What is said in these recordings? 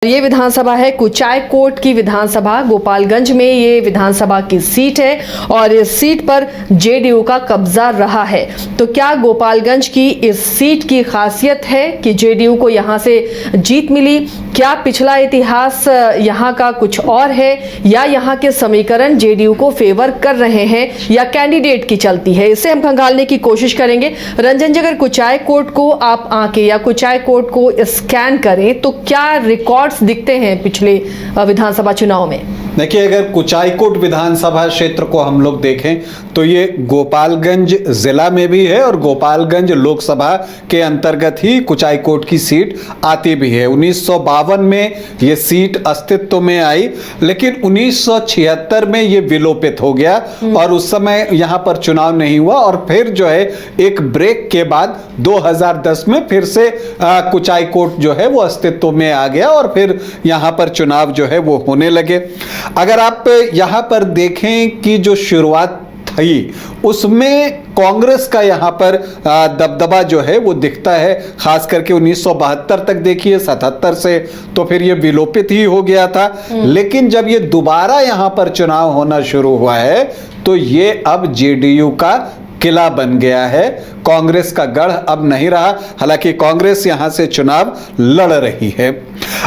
ये विधानसभा है कुचायकोट की विधानसभा। गोपालगंज में ये विधानसभा की सीट है और इस सीट पर जेडीयू का कब्जा रहा है। तो क्या गोपालगंज की इस सीट की खासियत है कि जेडीयू को यहाँ से जीत मिली? क्या पिछला इतिहास यहाँ का कुछ और है या यहाँ के समीकरण जेडीयू को फेवर कर रहे हैं या कैंडिडेट की चलती है? इसे हम खंगालने की कोशिश करेंगे। रंजन जी, अगर कुचायकोट को आप आके या कुचायकोट को स्कैन करें तो क्या रिकॉर्ड दिखते हैं पिछले विधानसभा चुनाव में? देखिए, अगर कुचायकोट विधानसभा क्षेत्र को हम लोग देखें तो ये गोपालगंज जिला में भी है और गोपालगंज लोकसभा के अंतर्गत ही कुचायकोट की सीट आती भी है। 1952 में ये सीट अस्तित्व में आई, लेकिन 1976 में ये विलोपित हो गया और उस समय यहाँ पर चुनाव नहीं हुआ और फिर जो है एक ब्रेक के बाद 2010 में फिर से कुचायकोट जो है वो अस्तित्व में आ गया और फिर यहाँ पर चुनाव जो है वो होने लगे। अगर आप यहाँ पर देखें कि जो शुरुआत थी उसमें कांग्रेस का यहाँ पर दबदबा जो है वो दिखता है, खास करके 1972 तक देखिए, 77 से तो फिर ये विलोपित ही हो गया था। लेकिन जब ये दोबारा यहाँ पर चुनाव होना शुरू हुआ है तो ये अब जेडीयू का किला बन गया है, कांग्रेस का गढ़ अब नहीं रहा। हालांकि कांग्रेस यहां से चुनाव लड़ रही है।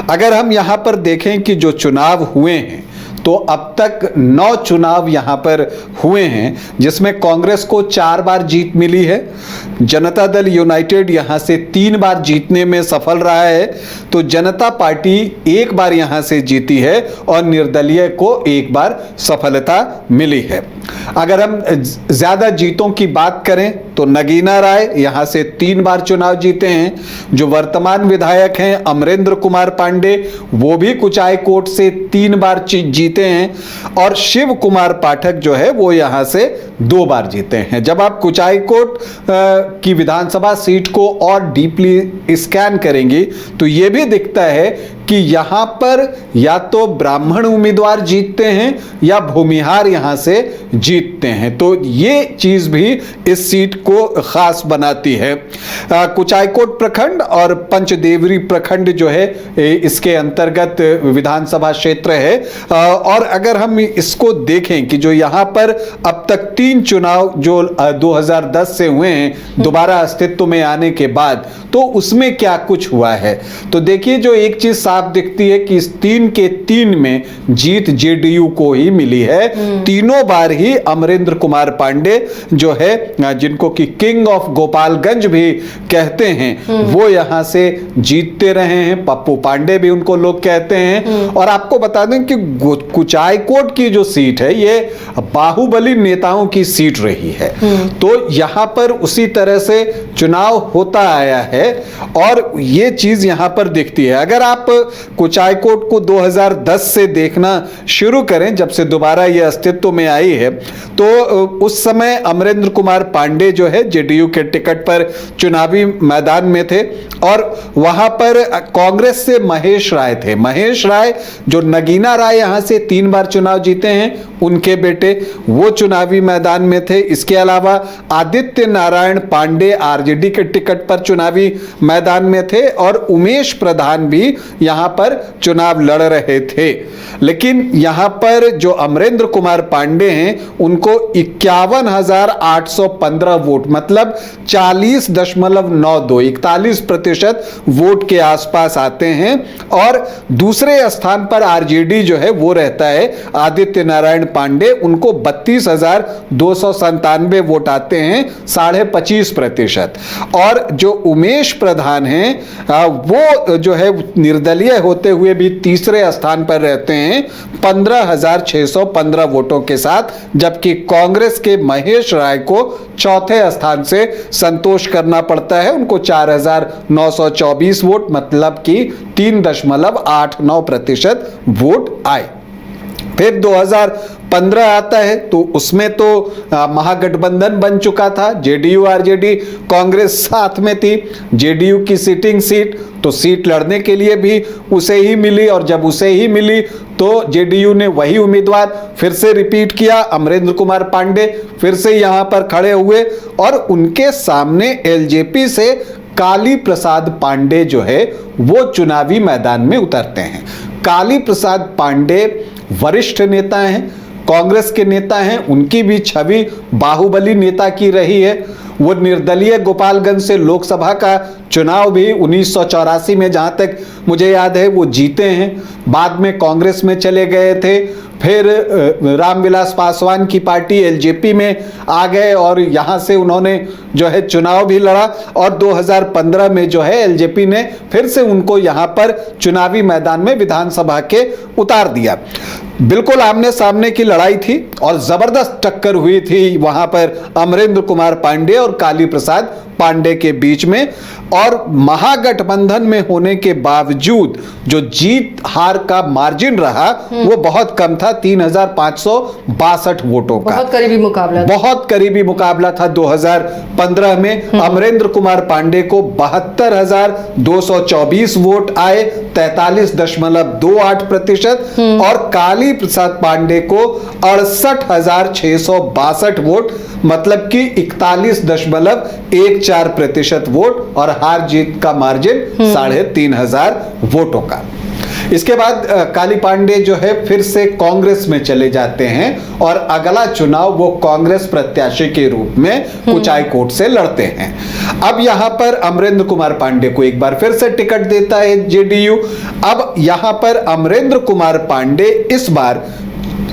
अगर हम यहां पर देखें कि जो चुनाव हुए हैं तो अब तक 9 चुनाव यहां पर हुए हैं, जिसमें कांग्रेस को 4 बार जीत मिली है। जनता दल यूनाइटेड यहां से 3 बार जीतने में सफल रहा है, तो जनता पार्टी 1 बार यहां से जीती है और निर्दलीय को 1 बार सफलता मिली है। अगर हम ज्यादा जीतों की बात करें तो नगीना राय यहां से 3 बार चुनाव जीते हैं। जो वर्तमान विधायक हैं अमरेंद्र कुमार पांडे, वो भी कुचायकोट से 3 बार जीते हैं और शिव कुमार पाठक जो है वो यहां से 2 बार जीते हैं। जब आप कुचायकोट की विधानसभा सीट को और डीपली स्कैन करेंगे तो यह भी दिखता है कि यहां पर या तो ब्राह्मण उम्मीदवार जीतते हैं या भूमिहार यहां से जीतते हैं, तो ये चीज भी इस सीट को खास बनाती है। कुचायकोट प्रखंड और पंचदेवरी प्रखंड जो है इसके अंतर्गत विधानसभा क्षेत्र है। और अगर हम इसको देखें कि जो यहां पर अब तक 3 चुनाव जो 2010 से हुए हैं दोबारा अस्तित्व में आने के बाद, तो उसमें क्या कुछ हुआ है, तो देखिए जो एक चीज साफ दिखती है कि इस 3 के 3 में जीत जेडीयू को ही मिली है। तीनों बार ही अमरेंद्र कुमार पांडे जो है, जिनको कि किंग ऑफ गोपालगंज भी कहते हैं, वो यहां से जीतते रहे हैं। पप्पू पांडे भी उनको लोग कहते हैं। और आपको बता दें कि कुचायकोट की जो सीट है ये बाहुबली नेताओं की सीट रही है, तो यहां पर उसी तरह से चुनाव होता आया है और ये चीज यहां पर दिखती है। अगर आप कुचायकोट को 2010 से देखना शुरू करें, जब से दोबारा ये अस्तित्व में आई है, तो उस समय अमरेंद्र कुमार पांडे जो है जेडीयू के टिकट पर चुनावी मैदान में थे और वहां पर कांग्रेस से महेश राय थे। महेश राय जो नगीना राय यहां से 3 बार चुनाव जीते हैं, उनके बेटे, वो चुनावी मैदान में थे। इसके अलावा आदित्य नारायण पांडे आरजेडी के टिकट पर चुनावी मैदान में थे और उमेश प्रधान भी यहां पर चुनाव लड़ रहे थे। लेकिन यहां पर जो अमरेंद्र कुमार पांडे हैं उनको 51,815 वोट, मतलब 40.92 41% वोट के आसपास आते हैं। और दूसरे स्थान पर आरजेडी जो है वो रहता है आदित्य नारायण पांडे, उनको 32,297 वोट आते हैं, 25.5%। और जो उमेश प्रधान हैं वो जो है निर्दलीय होते हुए भी तीसरे स्थान पर रहते हैं 15,615 वोटों के साथ, जबकि कांग्रेस के महेश राय को चौथे स्थान से संतोष करना पड़ता है, उनको 4,924 वोट, मतलब कि 3.89% वोट आए। फिर 2015 आता है तो उसमें तो महागठबंधन बन चुका था, जेडीयू आरजेडी कांग्रेस साथ में थी। जेडीयू की सिटिंग सीट, तो सीट लड़ने के लिए भी उसे ही मिली और जब उसे ही मिली तो जेडीयू ने वही उम्मीदवार फिर से रिपीट किया, अमरेंद्र कुमार पांडे फिर से यहां पर खड़े हुए और उनके सामने एलजेपी से काली प्रसाद पांडे जो है वो चुनावी मैदान में उतरते हैं। काली प्रसाद पांडे वरिष्ठ नेता हैं, कांग्रेस के नेता हैं, उनकी भी छवि बाहुबली नेता की रही है। वो निर्दलीय गोपालगंज से लोकसभा का चुनाव भी 1984 में, जहां तक मुझे याद है, वो जीते हैं। बाद में कांग्रेस में चले गए थे, फिर रामविलास पासवान की पार्टी एलजेपी में आ गए और यहां से उन्होंने जो है चुनाव भी लड़ा और 2015 में जो है एलजेपी ने फिर से उनको यहां पर चुनावी मैदान में विधानसभा के उतार दिया। बिल्कुल आमने सामने की लड़ाई थी और जबरदस्त टक्कर हुई थी वहां पर अमरेंद्र कुमार पांडे और काली प्रसाद पांडे के बीच में। और महागठबंधन में होने के बावजूद जो जीत हार का मार्जिन रहा वो बहुत कम था, 3562 वोटों का। बहुत करीबी मुकाबला था। बहुत करीबी मुकाबला था। 2015 में अमरेंद्र कुमार पांडे को 72,224 वोट आए, 43.28%, और काली प्रसाद पांडे को 68,662 वोट, मतलब कि 41.14% वोट, और हार जीत का मार्जिन 3,500 वोटों का। इसके बाद काली पांडे जो है फिर से कांग्रेस में चले जाते हैं और अगला चुनाव वो कांग्रेस प्रत्याशी के रूप में कुचायकोट से लड़ते हैं। अब यहां पर अमरेंद्र कुमार पांडे को एक बार फिर से टिकट देता है जेडीयू। अब यहां पर अमरेंद्र कुमार पांडे इस बार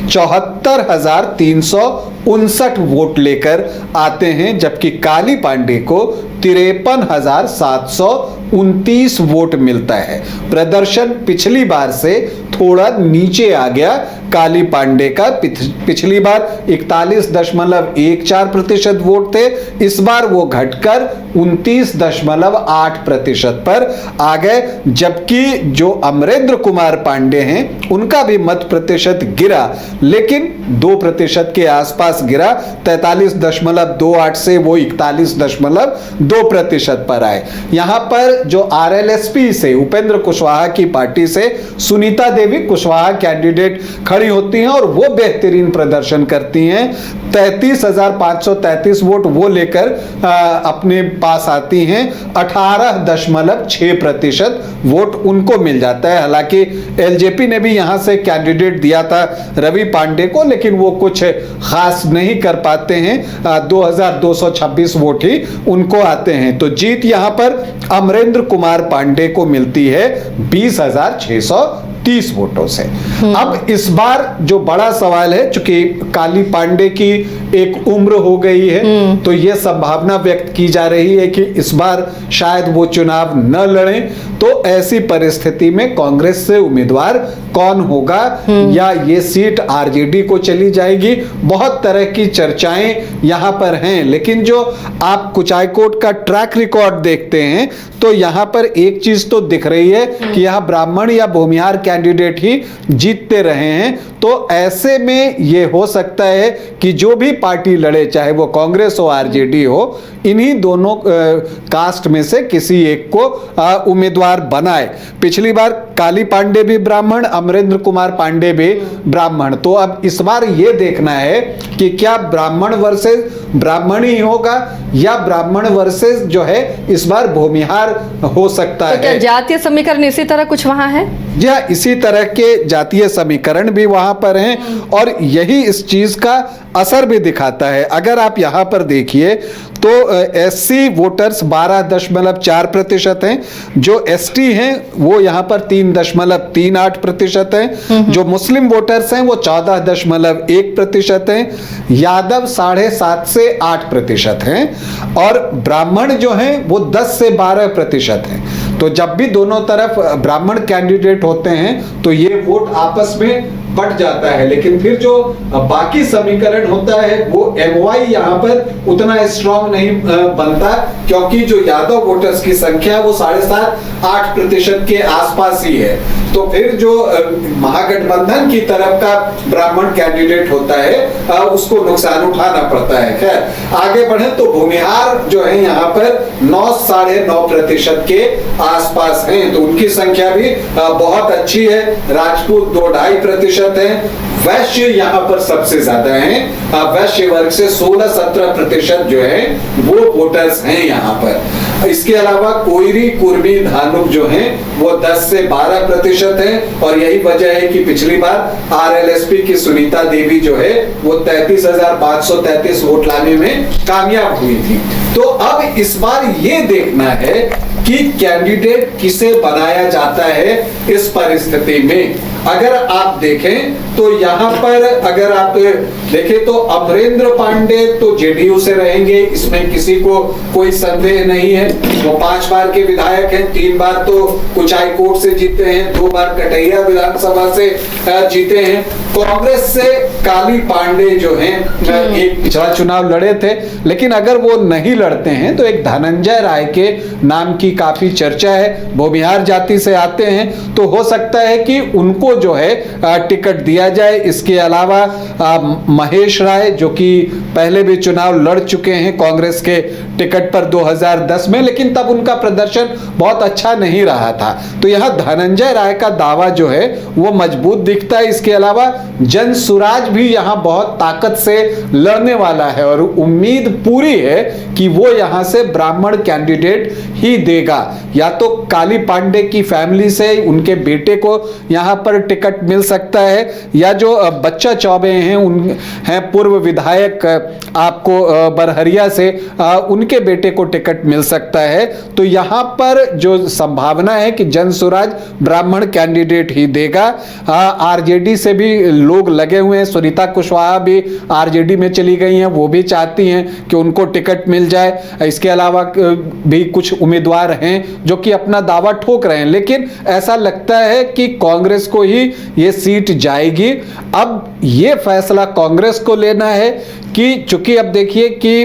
74,359 वोट लेकर आते हैं, जबकि काली पांडे को 53,729 वोट मिलता है। प्रदर्शन पिछली बार से थोड़ा नीचे आ गया काली पांडे का। पिछली बार 41.14% वोट थे, इस बार वो घटकर 29.8% पर आ गए। जबकि जो अमरेंद्र कुमार पांडे हैं उनका भी मत प्रतिशत गिरा, लेकिन 2% के आसपास गिरा। 43.28 से वो 41.2% पर आए। यहां पर जो आरएलएसपी से उपेंद्र कुशवाहा की पार्टी से सुनीता देवी कुशवाहा कैंडिडेट खड़ी होती हैं और वो बेहतरीन प्रदर्शन करती हैं। 33,533 वोट वो लेकर अपने पास आती हैं। 18.6% वोट उनको मिल जाता है। हालांकि एलजेपी ने भी यहां से कैंडिडेट दिया था रवि पांडे को, लेकिन वो कुछ खास नहीं कर पाते हैं। 2,226 वोट ही उनको आते हैं। तो जीत यहां पर अमरेंद्र कुमार पांडे को मिलती है 20,630 वोटों से। अब इस बार जो बड़ा सवाल है, चूंकि काली पांडे की एक उम्र हो गई है, तो यह संभावना व्यक्त की जा रही है कि इस बार शायद वो चुनाव न लड़ें। तो ऐसी परिस्थिति में कांग्रेस से उम्मीदवार कौन होगा, या ये सीट आरजेडी को चली जाएगी, बहुत तरह की चर्चाएं यहां पर हैं। लेकिन जो आप कुचायकोट का ट्रैक रिकॉर्ड देखते हैं तो यहां पर एक चीज तो दिख रही है कि यहां ब्राह्मण या भूमिहार कैंडिडेट ही जीतते रहे हैं। तो ऐसे में यह हो सकता है कि जो भी पार्टी लड़े, चाहे वो कांग्रेस हो आरजेडी हो, इन्हीं दोनों कास्ट में से किसी एक को उम्मीदवार बनाए। पिछली बार काली पांडे भी ब्राह्मण, अमरेंद्र कुमार पांडे भी ब्राह्मण। तो अब इस बार यह देखना है कि क्या ब्राह्मण वर्सेस ब्राह्मण ही होगा या ब्राह्मण वर्सेस जो है इस बार भूमिहार हो सकता तो क्या है। जातीय समीकरण इसी तरह कुछ वहां है? जी हाँ, इसी तरह के जातीय समीकरण भी वहां पर हैं और यही इस चीज का असर भी दिखाता है। अगर आप यहां पर देखिए तो एससी वोटर्स 12.4% हैं, जो एसटी हैं वो यहां पर 3.38% हैं, जो मुस्लिम वोटर्स हैं वो 14.1% हैं, यादव 7.5 से 8% हैं, और ब्राह्मण जो हैं वो 10 से 12% हैं। तो जब भी दोनों तरफ ब्राह्मण कैंडिडेट होते हैं तो ये वोट आपस में बट जाता है। लेकिन फिर जो बाकी समीकरण होता है वो एमवाई यहां पर उतना स्ट्रांग नहीं बनता, क्योंकि जो यादव वोटर्स की संख्या है वो 7.5-8% के आसपास ही है। तो फिर जो महागठबंधन की तरफ का ब्राह्मण कैंडिडेट होता है उसको नुकसान उठाना पड़ता है। खैर आगे बढ़े तो भूमिहार जो है यहाँ पर 9-9.5% के आसपास हैं, तो उनकी संख्या भी बहुत अच्छी है। राजपूत 2-2.5% है। वैश्य यहाँ पर सबसे ज्यादा हैं। वैश्य वर्ग से 16-17% जो है वो वोटर्स हैं यहाँ पर। इसके अलावा कोयरी, कुर्मी, धानुक जो हैं वो 10 से 12% है और यही वजह है कि पिछली बार आरएलएसपी की सुनीता देवी जो है वो 33,533 वोट लाने में कामयाब हुई थी। तो अब इस बार ये देखना है कि कैंडिडेट किसे बनाया जाता है इस परिस्थिति में। अगर आप देखें तो यहां पर अगर आप देखें तो अमरेंद्र पांडे तो जेडीयू से रहेंगे, इसमें किसी को कोई संदेह नहीं है। वो 5 बार के विधायक हैं, 3 बार तो कुचाई कोट से जीते हैं, 2 बार कटैया विधानसभा से जीते हैं। कांग्रेस से काली पांडे जो हैं एक पिछला चुनाव लड़े थे, लेकिन अगर वो नहीं लड़ते हैं तो एक धनंजय राय के नाम की काफी चर्चा है, भूमिहार जाति से आते हैं, तो हो सकता है कि उनको जो है टिकट दिया जाए। इसके अलावा महेश राय जो कि पहले भी चुनाव लड़ चुके हैं कांग्रेस के टिकट पर 2010 में, लेकिन तब उनका प्रदर्शन बहुत अच्छा नहीं रहा था, तो यहां धनंजय राय का दावा जो है वो मजबूत दिखता है। इसके अलावा जनसुराज भी यहां बहुत ताकत से लड़ने वाला है और उम्मीद पूरी है कि वो यहां से ब्राह्मण कैंडिडेट ही देगा। या तो काली पांडे की फैमिली से उनके बेटे को यहां पर टिकट मिल सकता है, या जो बच्चा चौबे हैं उन हैं पूर्व विधायक आपको बरहरिया से, उनके बेटे को टिकट मिल सकता है। तो यहां पर जो संभावना है कि जनसुराज ब्राह्मण कैंडिडेट ही देगा। आरजेडी से भी लोग लगे हुए हैं, सुनीता कुशवाहा भी आरजेडी में चली गई हैं, वो भी चाहती हैं कि उनको टिकट मिल जाए। इसके अलावा भी कुछ उम्मीदवार हैं जो कि अपना दावा ठोक रहे हैं, लेकिन ऐसा लगता है कि कांग्रेस को ही ये सीट जाएगी। अब ये फैसला कांग्रेस को लेना है कि चूंकि अब देखिए कि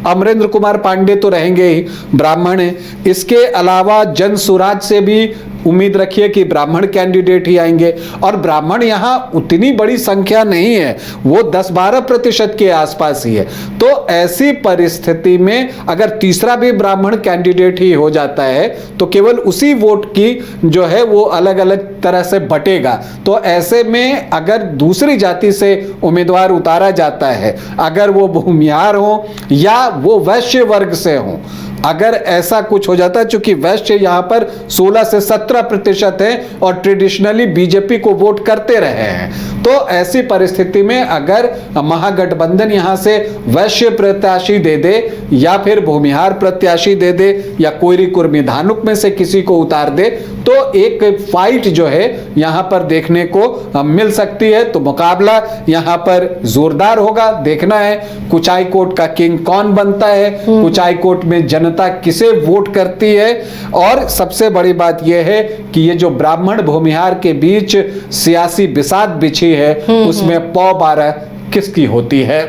अमरेंद्र कुमार पांडे तो रहेंगे ही, ब्राह्मण हैं, इसके अलावा जनसुराज से भी उम्मीद रखिए कि ब्राह्मण कैंडिडेट ही आएंगे, और ब्राह्मण यहां उतनी बड़ी संख्या नहीं है, वो 10-12% के आसपास ही है। तो ऐसी परिस्थिति में अगर तीसरा भी ब्राह्मण कैंडिडेट ही हो जाता है तो केवल उसी वोट की जो है वो अलग अलग तरह से बटेगा। तो ऐसे में अगर दूसरी जाति से उम्मीदवार उतारा जाता है, अगर वो भूमिहार हो या वो वैश्य वर्ग से हो, अगर ऐसा कुछ हो जाता है, चूंकि वैश्य यहां पर 16 से 17% है और ट्रेडिशनली बीजेपी को वोट करते रहे हैं, तो ऐसी परिस्थिति में अगर महागठबंधन यहां से वैश्य प्रत्याशी दे दे या फिर भूमिहार प्रत्याशी दे दे या कोयरी, कुर्मी, धानुक में से किसी को उतार दे, तो एक फाइट जो है यहां पर देखने को मिल सकती है। तो मुकाबला यहां पर जोरदार होगा। देखना है कुचाई कोट का किंग कौन बनता है, कुचाई कोट में जनता किसे वोट करती है, और सबसे बड़ी बात यह है कि ये जो ब्राह्मण भूमिहार के बीच सियासी बिसात बिछी है उसमें पौ 12 किसकी होती है।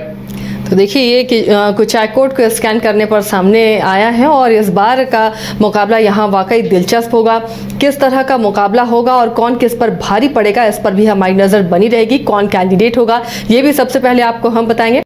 तो देखिए ये कि कुचाई कोट को स्कैन करने पर सामने आया है और इस बार का मुकाबला यहाँ वाकई दिलचस्प होगा। किस तरह का मुकाबला होगा और कौन किस पर भारी पड़ेगा, इस पर भी हमारी नज़र बनी रहेगी। कौन कैंडिडेट होगा ये भी सबसे पहले आपको हम बताएंगे।